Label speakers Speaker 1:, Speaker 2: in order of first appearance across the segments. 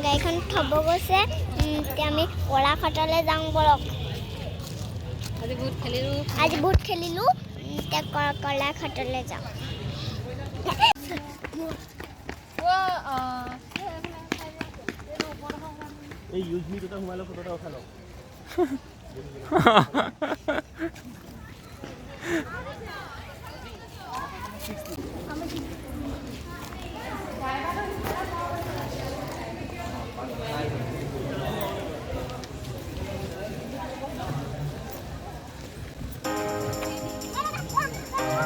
Speaker 1: গাড়ীখন থ'ব গৈছে এতিয়া আমি কলাক্ষেত্ৰলৈ যাওঁ বলক আজি বহুত খেলিলোঁ এতিয়া কলাক্ষেত্ৰলৈ যাওঁ
Speaker 2: এই ইউজ মি দুটা সোমাই লওক ফটোটা উঠাই লওক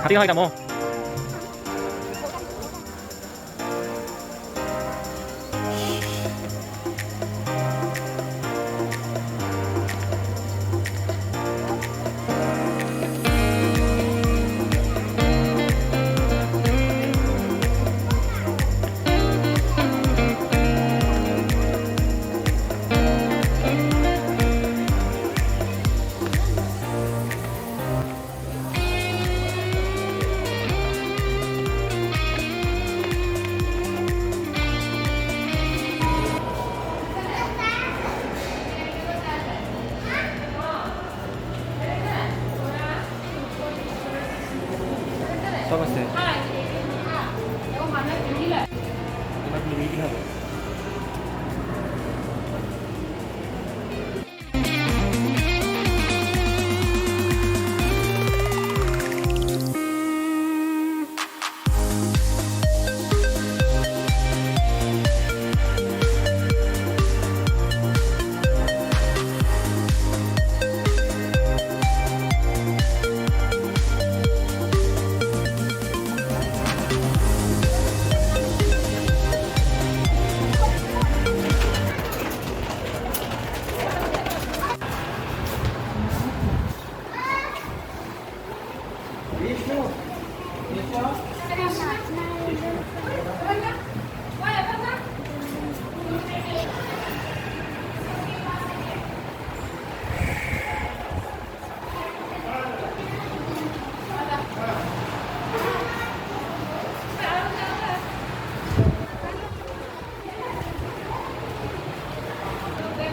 Speaker 2: হাতী হয় কাম সব আছে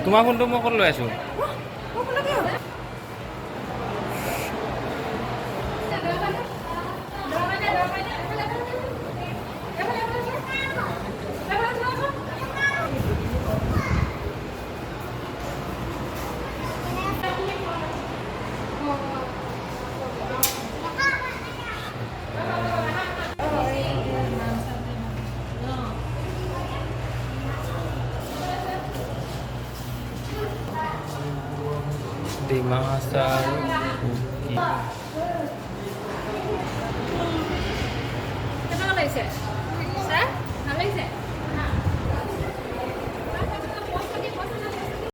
Speaker 2: তোমাৰ ফোনটো মই ক'ত লৈ আছোঁ ডিমা আচাৰ
Speaker 3: কেনেকুৱা লাগিছে